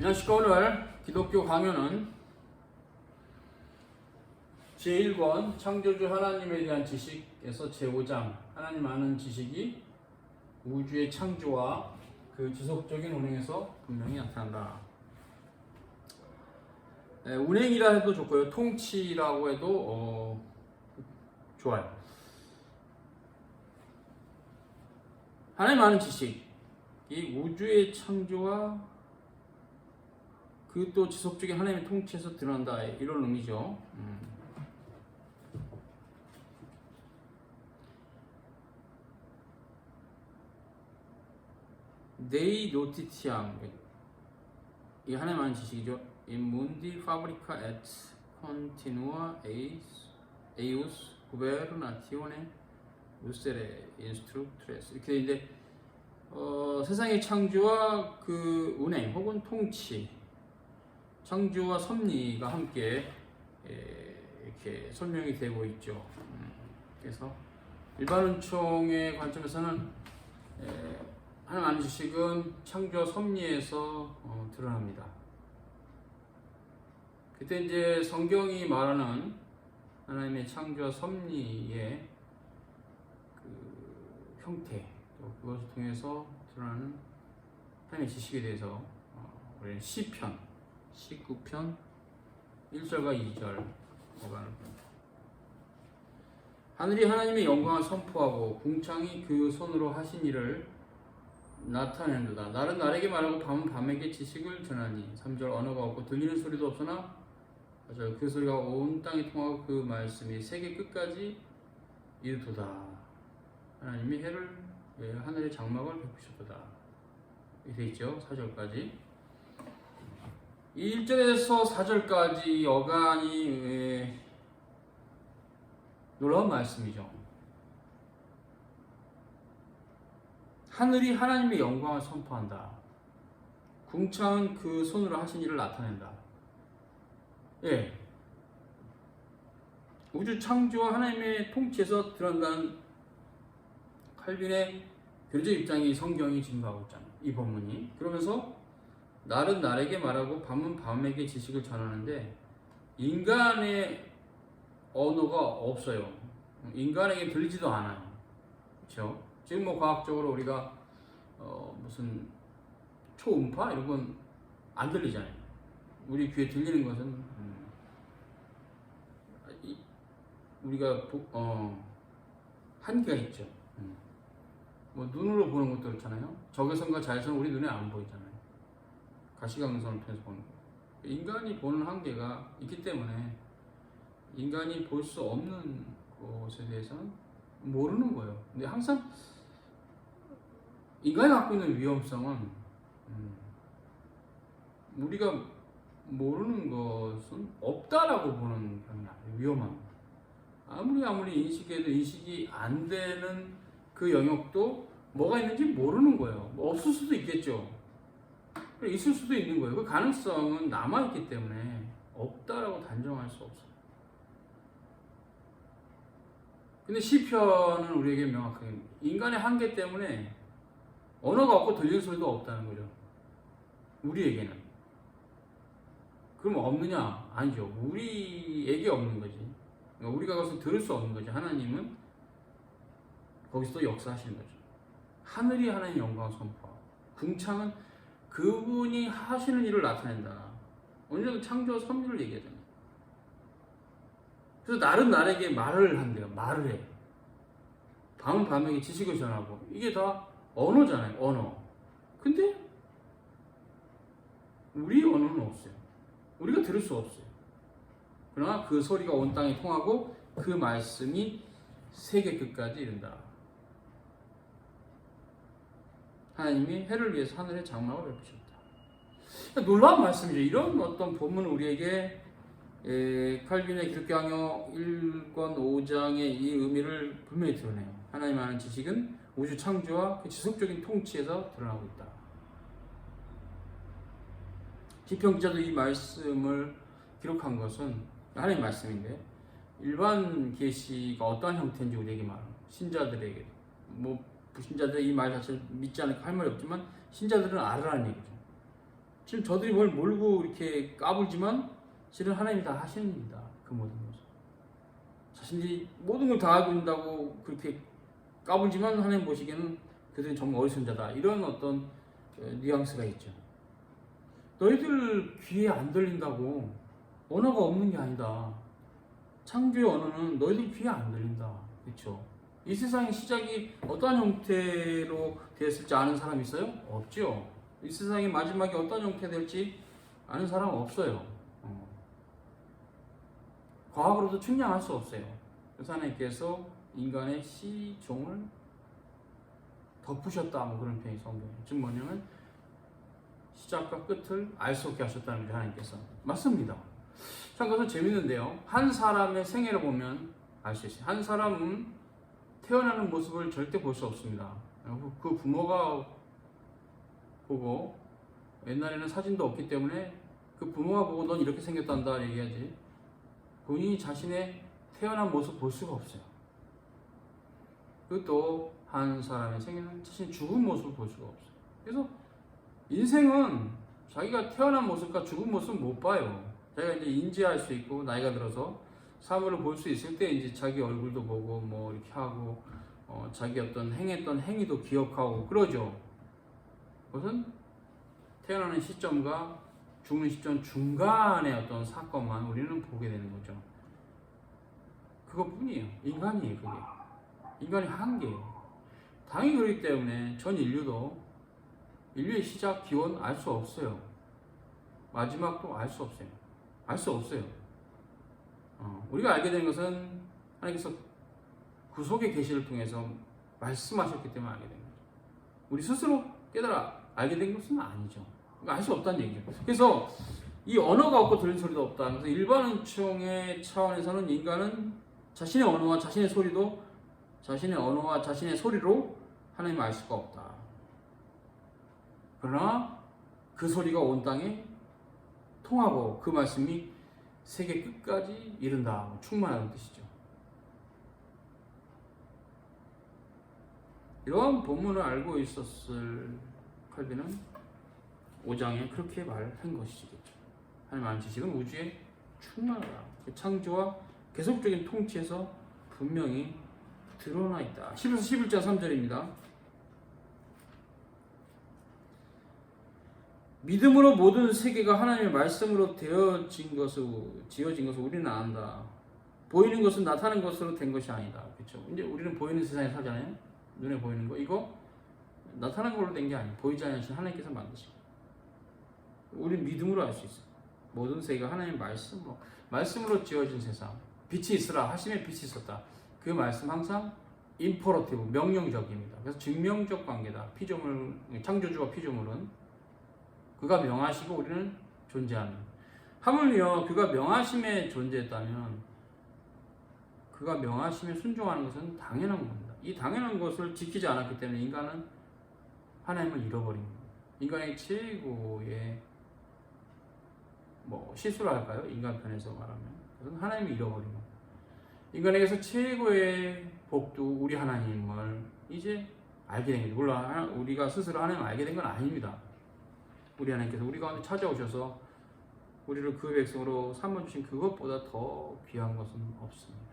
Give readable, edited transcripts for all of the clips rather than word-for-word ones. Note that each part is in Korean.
안녕하십니까. 오늘 기독교 강요는 제1권 창조주 하나님에 대한 지식에서 제5장 하나님 아는 지식이 우주의 창조와 그 지속적인 운행에서 분명히 나타난다. 운행이라 해도 좋고요, 통치라고 해도 좋아요. 하나님 아는 지식이 우주의 창조와 그 또 지속적인 하나님의 통치에서 드러난다, 이런 의미죠. Dei notitiam, 이 하나님 아는 지식이죠. In mundi fabrica et continua eius gubernatione usere instructores. 이렇게 이제 세상의 창조와 그 운행 혹은 통치, 창조와 섭리가 함께 이렇게 설명이 되고 있죠. 그래서 일반 은총의 관점에서는 하나님 아는 지식은 창조와 섭리에서 드러납니다. 그때 이제 성경이 말하는 하나님의 창조와 섭리의 그 형태, 또 그것을 통해서 드러나는 하나님의 지식에 대해서 우리는 시편 19편 1절과 2절 보관을 합니다. 하늘이 하나님의 영광을 선포하고 궁창이 그 손으로 하신 일을 나타낸도다. 날은 날에게 말하고 밤은 밤에게 지식을 전하니. 3절 언어가 없고 들리는 소리도 없으나 4절 그 소리가 온 땅에 통하고 그 말씀이 세계 끝까지 이르도다. 하나님이 해를 하늘의 장막을 베푸셨도다. 이렇게 되어 있죠. 4절까지. 이 1절에서 4절까지 여간이 놀라운 말씀이죠. 하늘이 하나님의 영광을 선포한다. 궁창은 그 손으로 하신 일을 나타낸다. 예. 우주 창조와 하나님의 통치에서 드러난다는 칼빈의 교리적 입장이 성경이 증거하고 있잖아요. 이 본문이. 그러면서 날은 날에게 말하고 밤은 밤에게 지식을 전하는데 인간의 언어가 없어요. 인간에게 들리지도 않아요. 그렇죠? 지금 뭐 과학적으로 우리가 무슨 초음파 이런 건 안 들리잖아요. 우리 귀에 들리는 것은 우리가 한계가 있죠. 뭐 눈으로 보는 것도 그렇잖아요. 적외선과 자외선 우리 눈에 안 보이잖아요. 가시광선을 통해서 보는 거예요. 인간이 보는 한계가 있기 때문에 인간이 볼 수 없는 것에 대해서는 모르는 거예요. 근데 항상 인간이 갖고 있는 위험성은 우리가 모르는 것은 없다라고 보는 경향이 아니에요. 위험한. 아무리 인식해도 인식이 안 되는 그 영역도 뭐가 있는지 모르는 거예요. 뭐 없을 수도 있겠죠. 있을 수도 있는 거예요. 그 가능성은 남아있기 때문에 없다라고 단정할 수 없어요. 근데 시편은 우리에게 명확하게 인간의 한계 때문에 언어가 없고 들리는 소리도 없다는 거죠. 우리에게는. 그럼 없느냐? 아니죠. 우리에게 없는 거지. 그러니까 우리가 거기서 들을 수 없는 거죠. 하나님은 거기서 또 역사하시는 거죠. 하늘이 하나님의 영광을 선포하고 궁창은 그분이 하시는 일을 나타낸다. 언제든 창조와 섭리를 얘기하잖아요. 그래서 날은 날에게 말을 한대요. 말을 해. 밤은 밤에게 지식을 전하고. 이게 다 언어잖아요. 언어. 근데 우리 언어는 없어요. 우리가 들을 수 없어요. 그러나 그 소리가 온 땅에 통하고 그 말씀이 세계 끝까지 이른다. 하나님이 해를 위해서 하늘의 장막을 베푸셨다. 놀라운 말씀이죠. 이런 어떤 본문은 우리에게 칼빈의 기독교 강요 1권 5장의 이 의미를 분명히 드러내요. 하나님 아는 지식은 우주 창조와 그 지속적인 통치에서 드러나고 있다. 시편 기자도 이 말씀을 기록한 것은 하나님의 말씀인데 일반 계시가 어떠한 형태인지 우리에게 말합니다. 신자들에게 뭐 불신자들 이 말 자체를 믿지 않으니까 할 말이 없지만 신자들은 알으라는 얘기죠. 지금 저들이 뭘 몰고 이렇게 까불지만 실은 하나님이 다 하시는 일이다. 그 모든 것을. 자신들이 모든 걸 다 하고 있다고 그렇게 까불지만 하나님 보시기에는 그들은 정말 어리석은 자다. 이런 어떤 뉘앙스가 있죠. 너희들 귀에 안 들린다고 언어가 없는 게 아니다. 창조의 언어는 너희들 귀에 안 들린다. 그렇죠? 이 세상의 시작이 어떠한 형태로 되었을지 아는 사람 있어요? 없죠. 이 세상의 마지막이 어떤 형태 될지 아는 사람 없어요. 과학으로도 측량할 수 없어요. 그래서 하나님께서 인간의 시종을 덮으셨다. 뭐 그런 표현이 성경에. 즉 뭐냐면 시작과 끝을 알 수 없게 하셨다는 게 하나님께서. 맞습니다. 참 그것은 재밌는데요. 한 사람의 생애를 보면 알 수 있어요. 한 사람은 태어나는 모습을 절대 볼 수 없습니다. 그 부모가 보고, 옛날에는 사진도 없기 때문에 그 부모가 보고 넌 이렇게 생겼단다 얘기하지, 본인이 자신의 태어난 모습 볼 수가 없어요. 그리고 또 한 사람의 생애는 자신의 죽은 모습을 볼 수가 없어요. 그래서 인생은 자기가 태어난 모습과 죽은 모습을 못 봐요. 자기가 이제 인지할 수 있고 나이가 들어서 사물을 볼 수 있을 때 이제 자기 얼굴도 보고 뭐 이렇게 하고 자기 어떤 행했던 행위도 기억하고 그러죠. 그것은 태어나는 시점과 죽는 시점 중간의 어떤 사건만 우리는 보게 되는 거죠. 그것뿐이에요. 인간이에요. 그게 인간의 한계예요. 당연히 그렇기 때문에 전 인류도 인류의 시작 기원 알 수 없어요. 마지막도 알 수 없어요. 알 수 없어요. 우리가 알게 된 것은 하나님께서 구속의 계시를 통해서 말씀하셨기 때문에 알게 된 거죠. 우리 스스로 깨달아 알게 된 것은 아니죠. 그러니까 알 수 없다는 얘기죠. 그래서 이 언어가 없고 들리는 소리도 없다. 그래서 일반 은총의 차원에서는 인간은 자신의 언어와 자신의 소리도 자신의 언어와 자신의 소리로 하나님을 알 수가 없다. 그러나 그 소리가 온 땅에 통하고 그 말씀이 세계 끝까지 이른다. 충만하다는 뜻이죠. 이러한 본문을 알고 있었을 칼빈은 5장에 그렇게 말한 것이겠죠. 하나님 아는 지식은 우주에 충만하다. 그 창조와 계속적인 통치에서 분명히 드러나 있다. 11서 11장 3절입니다. 믿음으로 모든 세계가 하나님의 말씀으로 지어진 것을 우리는 안다. 보이는 것은 나타나는 것으로 된 것이 아니다. 그렇죠? 이제 우리는 보이는 세상에 살잖아요. 눈에 보이는 거 이거 나타난 걸로 된 게 아니에요. 보이지 않으신 하나님께서 만드신. 우리는 믿음으로 알 수 있어요. 모든 세계가 하나님의 말씀으로 지어진 세상. 빛이 있으라 하심에 빛이 있었다. 그 말씀 항상 임퍼러티브 명령적입니다. 그래서 증명적 관계다. 피조물 창조주와 피조물은 그가 명하시고 우리는 존재하는. 하물며 그가 명하심에 존재했다면 그가 명하심에 순종하는 것은 당연한 겁니다. 이 당연한 것을 지키지 않았기 때문에 인간은 하나님을 잃어버린 겁니다. 인간의 최고의 실수를 할까요? 인간 편에서 말하면 그것은 하나님을 잃어버린 겁니다. 인간에게서 최고의 복도 우리 하나님을 이제 알게 된 거죠. 물론 우리가 스스로 하나님을 알게 된 건 아닙니다. 우리 하나님께서 우리 가운데 찾아오셔서 우리를 그 백성으로 삼아주신 그것보다 더 귀한 것은 없습니다.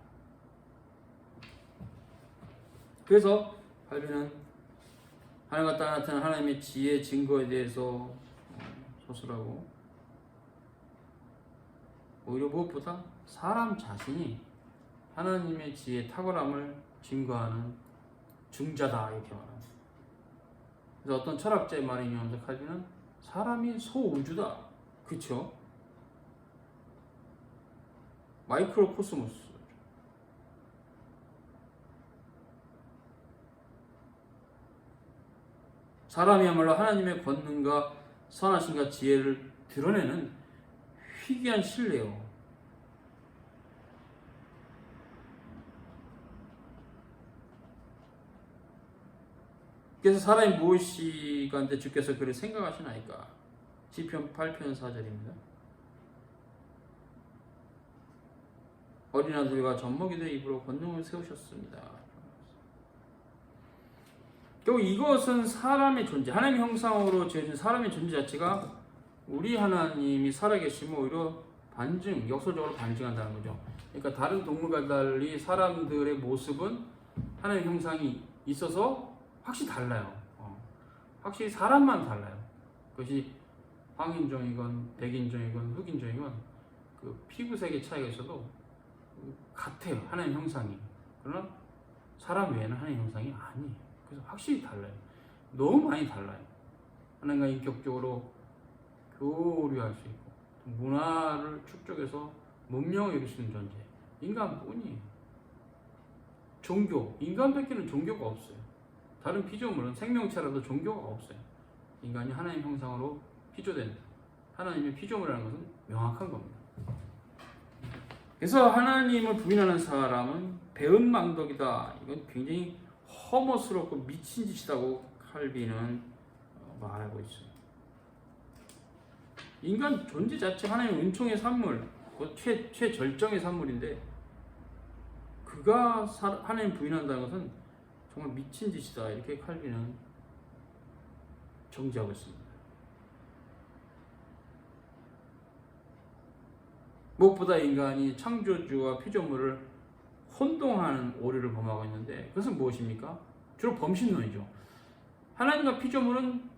그래서 발비는 하늘과 땅에 나타난 하나님의 지혜 증거에 대해서 서술하고 오히려 무엇보다 사람 자신이 하나님의 지혜의 탁월함을 증거하는 중자다 이렇게 말합니다. 그래서 어떤 철학자의 말에 인용하면서 칼빈은 사람이 소우주다. 그쵸? 마이크로코스모스. 사람이야말로 하나님의 권능과 선하심과 지혜를 드러내는 희귀한 신뢰요. 그래서 사람이 무엇이간데 주께서 그를 생각하시나이까. 시편 8편 4절입니다. 어린 아들과 젖먹이들의 입으로 권능을 세우셨습니다. 결국 이것은 사람의 존재, 하나님의 형상으로 지어진 사람의 존재 자체가 우리 하나님이 살아계시면 오히려 역설적으로 반증한다는 거죠. 그러니까 다른 동물과 달리 사람들의 모습은 하나님 형상이 있어서 확실히 달라요. 확실히 사람만 달라요. 그것이 황인종이건 백인종이건 흑인종이건 그 피부색의 차이가 있어도 같아요. 하나님 형상이. 그러나 사람 외에는 하나님 형상이 아니에요. 그래서 확실히 달라요. 너무 많이 달라요. 하나님과 인격적으로 교류할 수 있고 문화를 축적해서 문명을 이룰 수 있는 존재. 인간뿐이에요. 종교. 인간밖에는 종교가 없어요. 다른 피조물은 생명체라도 종교가 없어요. 인간이 하나님 형상으로 피조된다. 하나님의 피조물이라는 것은 명확한 겁니다. 그래서 하나님을 부인하는 사람은 배은망덕이다. 이건 굉장히 혐오스럽고 미친 짓이라고 칼빈은 말하고 있어요. 인간 존재 자체 하나님의 은총의 산물, 최절정의 산물인데 그가 하나님 부인한다는 것은 정말 미친 짓이다. 이렇게 칼빈은 정지하고 있습니다. 무엇보다 인간이 창조주와 피조물을 혼동하는 오류를 범하고 있는데 그것은 무엇입니까? 주로 범신론이죠. 하나님과 피조물은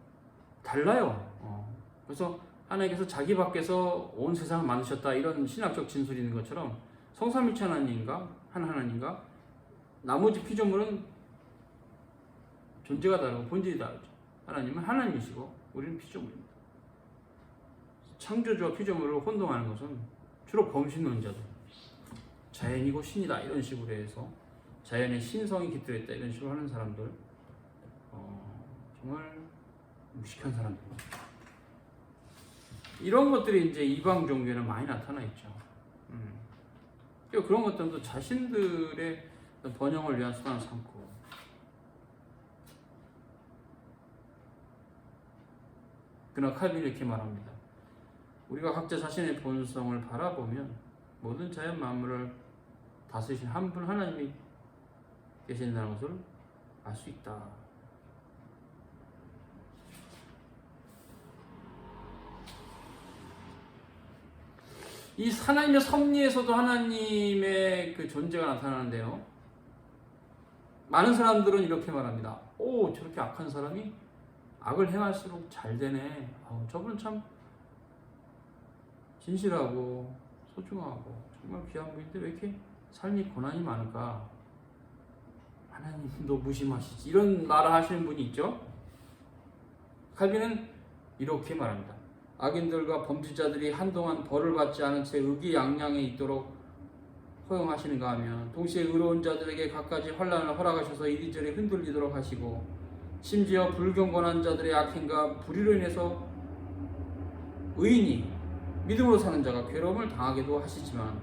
달라요. 그래서 하나님께서 자기 밖에서 온 세상을 만드셨다 이런 신학적 진술이 있는 것처럼 성삼위체 하나님과 한 하나님과 나머지 피조물은 존재가 다르고 본질이 다르죠. 하나님은 하나님이시고 우리는 피조물입니다. 창조주와 피조물을 혼동하는 것은 주로 범신론자들, 자연이고 신이다 이런 식으로 해서 자연의 신성이 깃들어 있다 이런 식으로 하는 사람들, 정말 무식한 사람들입니다. 이런 것들이 이제 이방 종교에는 많이 나타나 있죠. 그런 것들도 자신들의 번영을 위한 수단을 삼고, 그러나 칼빈이 이렇게 말합니다. 우리가 각자 자신의 본성을 바라보면 모든 자연 만물을 다스리신 한 분 하나님이 계신다는 것을 알 수 있다. 이 하나님의 섭리에서도 하나님의 그 존재가 나타나는데요. 많은 사람들은 이렇게 말합니다. 오, 저렇게 악한 사람이 악을 행할수록 잘 되네. 저분은 참 진실하고 소중하고 정말 귀한 분인데 왜 이렇게 삶이 고난이 많을까? 하나님도 무심하시지. 이런 말을 하시는 분이 있죠. 칼빈은 이렇게 말합니다. 악인들과 범죄자들이 한동안 벌을 받지 않은 채 의기양양에 있도록 허용하시는가 하면 동시에 의로운 자들에게 갖가지 환난을 허락하셔서 이리저리 흔들리도록 하시고 심지어 불경건한 자들의 악행과 불의로 인해서 의인이 믿음으로 사는 자가 괴로움을 당하기도 하시지만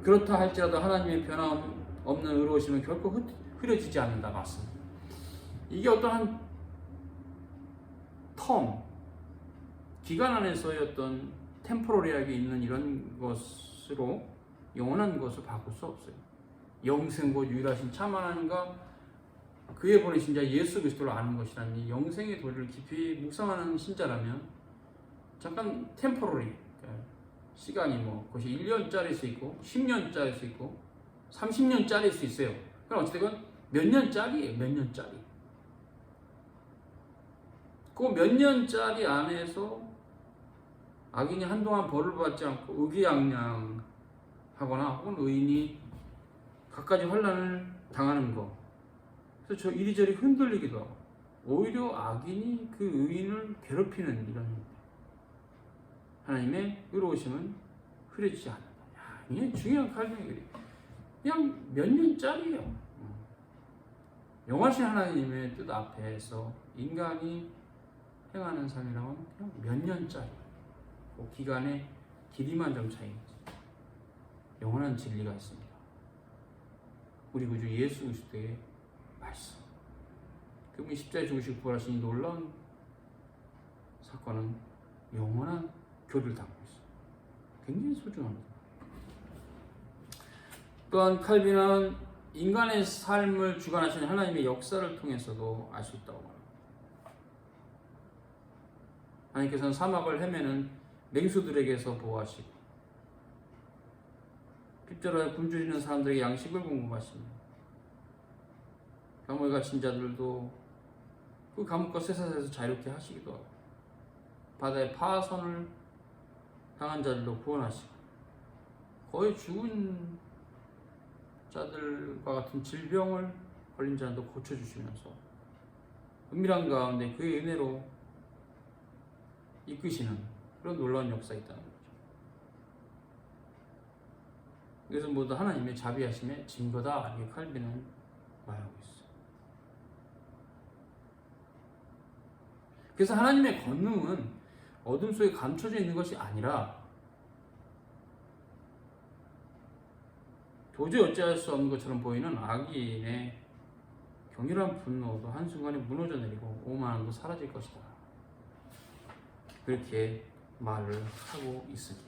그렇다 할지라도 하나님의 변함없는 의로우심은 결코 흐려지지 않는다 맞습니다. 이게 어떠한 기간 안에서의 어떤 템포러리하게 있는 이런 것으로 영원한 것을 바꿀 수 없어요. 영생 곧 유일하신 참 하나님과 그에 보내신 자 예수 그리스도를 아는 것이라니 영생의 도리를 깊이 묵상하는 신자라면 잠깐 템포러리 시간이 그것이 1년짜리일 수 있고 10년짜리일 수 있고 30년짜리일 수 있어요. 그럼 어찌됐건 몇 년짜리예요. 몇 년짜리. 그 몇 년짜리 안에서 악인이 한동안 벌을 받지 않고 의기양양하거나 혹은 의인이 갖가지 환난을 당하는 것. 그래서 저 이리저리 흔들리기도 하고 오히려 악인이 그 의인을 괴롭히는 이런 하나님의 의로우심은 흐려지지 않는다. 이게 중요한 칼빈이 그냥 몇 년짜리예요. 영화신 하나님의 뜻 앞에서 인간이 행하는 삶이라면 그냥 몇 년짜리. 그 기간의 길이만 좀 차이겠지. 영원한 진리가 있습니다. 우리 구주 예수 그리스도의 말씀. 그분이 십자가에 죽으시고 부활하신 이 놀라운 사건은 영원한 교리를 담고 있습니다. 굉장히 소중합니다. 또한 칼빈은 인간의 삶을 주관하시는 하나님의 역사를 통해서도 알 수 있다고 말합니다. 하나님께서는 사막을 헤매는 맹수들에게서 보호하시고 핍절하여 굶주리는 사람들에게 양식을 공급하십니다. 감옥에 갇힌 자들도 그 감옥과 쇠사슬에서 자유롭게 하시기도 하고 바다의 파선을 당한 자들도 구원하시고 거의 죽은 자들과 같은 질병을 걸린 자들도 고쳐주시면서 은밀한 가운데 그의 은혜로 이끄시는 그런 놀라운 역사가 있다는 거죠. 그래서 모두 하나님의 자비하심의 증거다, 이렇게 칼빈은 말하고 있어요. 그래서 하나님의 권능은 어둠 속에 감춰져 있는 것이 아니라 도저히 어찌할 수 없는 것처럼 보이는 악인의 격렬한 분노도 한순간에 무너져 내리고 오만함도 사라질 것이다, 그렇게 말을 하고 있습니다.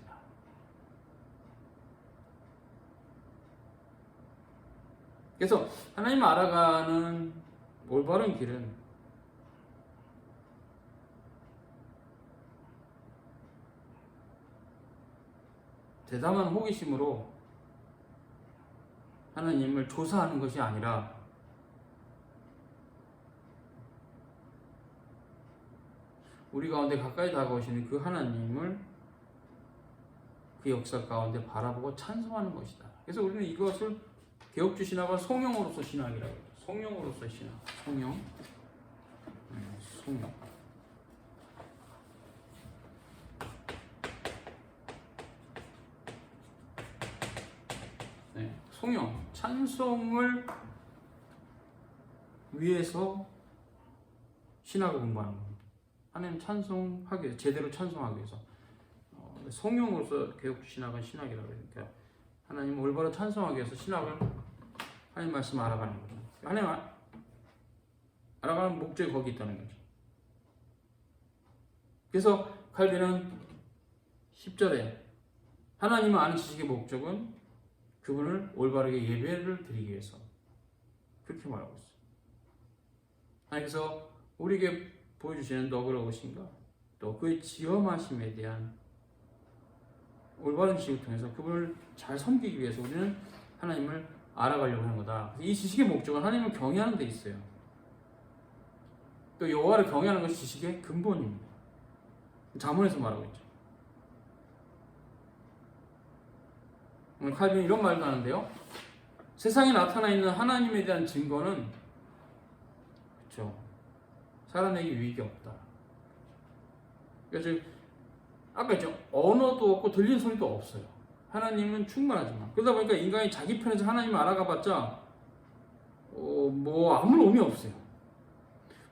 그래서 하나님을 알아가는 올바른 길은 대담한 호기심으로 하나님을 조사하는 것이 아니라 우리 가운데 가까이 다가오시는 그 하나님을 그 역사 가운데 바라보고 찬송하는 것이다. 그래서 우리는 이것을 개혁주 신학은 성령으로서 신학이라고 해요. 성령으로서 신학. 성령. 성령. 네, 성령. 찬송을 위해서 신학을 공부하는 겁니다. 하나님 찬송하기 위해서, 제대로 찬송하기 위해서. 성령으로서 개혁주 신학은 신학이라고 해요. 그러니까 하나님 올바로 찬송하기 위해서 신학을, 하나님 말씀 알아가는 거죠. 하나님 알아가는 목적이 거기 있다는 거죠. 그래서 칼빈은 10절에 하나님을 아는 지식의 목적은 그분을 올바르게 예배를 드리기 위해서, 그렇게 말하고 있어요. 하나님께서 우리에게 보여주시는 너그러우신가, 또 그의 지엄하심에 대한 올바른 지식을 통해서 그분을 잘 섬기기 위해서 우리는 하나님을 알아가려고 하는 거다. 이 지식의 목적은 하나님을 경외하는 데 있어요. 또 여호와를 경외하는 것이 지식의 근본입니다. 잠언에서 말하고 있죠. 오늘 칼빈이 이런 말도 하는데요. 세상에 나타나 있는 하나님에 대한 증거는, 그렇죠, 살아내기 유익이 없다. 그래서 아까 있죠, 언어도 없고 들리는 소리도 없어요. 하나님은 충만하지만, 그러다 보니까 인간이 자기 편에서 하나님을 알아가봤자 뭐 아무런 의미 없어요.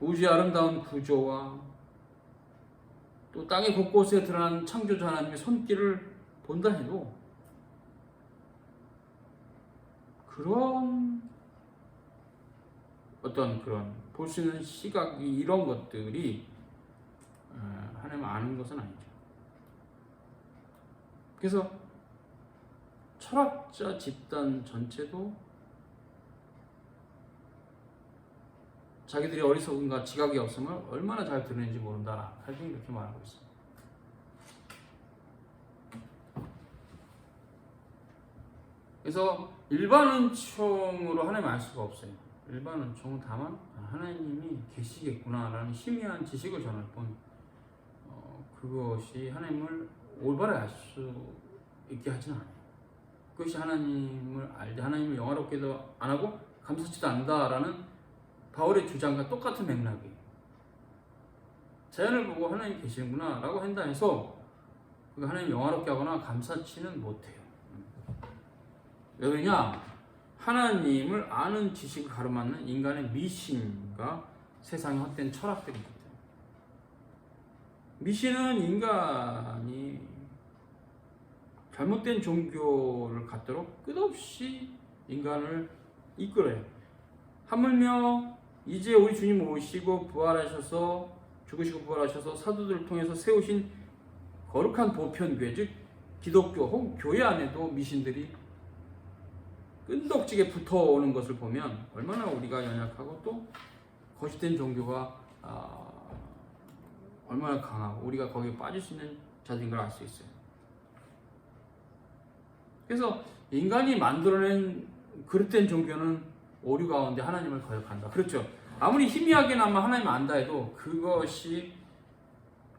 우주의 아름다운 구조와 또 땅의 곳곳에 드러난 창조주 하나님의 손길을 본다 해도 그런 어떤 그런 볼 수 있는 시각이, 이런 것들이 하나님을 아는 것은 아니죠. 그래서 철학자 집단 전체도 자기들이 어리석음과 지각이 없음을 얼마나 잘 드러내는지 모른다, 칼빈이 이렇게 말하고 있습니다. 그래서 일반 은총으로 하나님 알 수가 없어요. 일반 은총은 다만 하나님이 계시겠구나라는 희미한 지식을 전할 뿐, 그것이 하나님을 올바르게 알 수 있게 하지는 않아요. 그것이 하나님을 알되 하나님을 영화롭게도 안 하고 감사치도 않는다라는 바울의 주장과 똑같은 맥락이에요. 자연을 보고 하나님 계시는구나 라고 한다 해서 하나님 영화롭게 하거나 감사치는 못해요. 왜 그러냐? 하나님을 아는 지식을 가로막는 인간의 미신과 세상의 헛된 철학들이기 때문에. 미신은 인간이 잘못된 종교를 갖도록 끝없이 인간을 이끌어요. 하물며 이제 우리 주님 오시고 부활하셔서, 죽으시고 부활하셔서 사도들을 통해서 세우신 거룩한 보편교회, 즉 기독교 혹은 교회 안에도 미신들이 끈덕지게 붙어오는 것을 보면 얼마나 우리가 연약하고 또 거짓된 종교가 얼마나 강하고 우리가 거기에 빠질 수 있는 자들인 걸 알 수 있어요. 그래서 인간이 만들어낸 그릇된 종교는 오류 가운데 하나님을 거역한다. 그렇죠. 아무리 희미하게나마 하나님을 안다 해도 그것이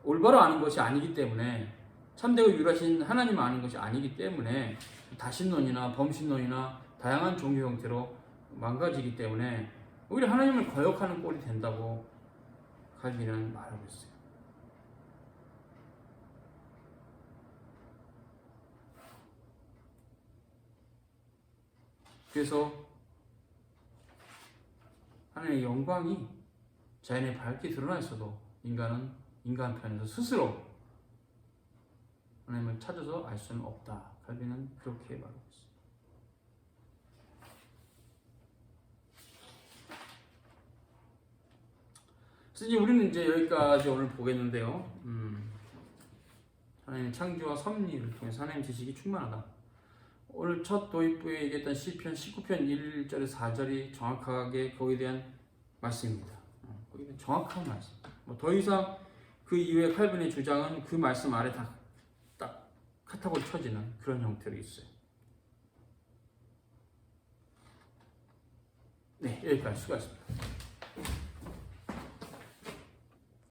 올바로 아는 것이 아니기 때문에, 참되고 유일하신 하나님을 아는 것이 아니기 때문에 다신론이나 범신론이나 다양한 종교 형태로 망가지기 때문에 오히려 하나님을 거역하는 꼴이 된다고 칼빈은 말하고 있어요. 그래서 하나님의 영광이 자연에 밝게 드러나 있어도 인간은 인간 편에서 스스로 하나님을 찾아서 알 수는 없다. 칼빈은 그렇게 말하고 있습니다. 그래서 이제 우리는 이제 여기까지 오늘 보겠는데요. 하나님의 창조와 섭리를 통해서 하나님 지식이 충만하다. 오늘 첫 도입부에 얘기했던 시편 19편 1절에서 4절이 정확하게 거기에 대한 말씀입니다. 거기에 대한 정확한 말씀. 뭐 더 이상 그 이후에 칼빈의 주장은 그 말씀 아래 딱 카타고리 쳐지는 그런 형태로 있어요. 네, 여기까지 수고하셨습니다.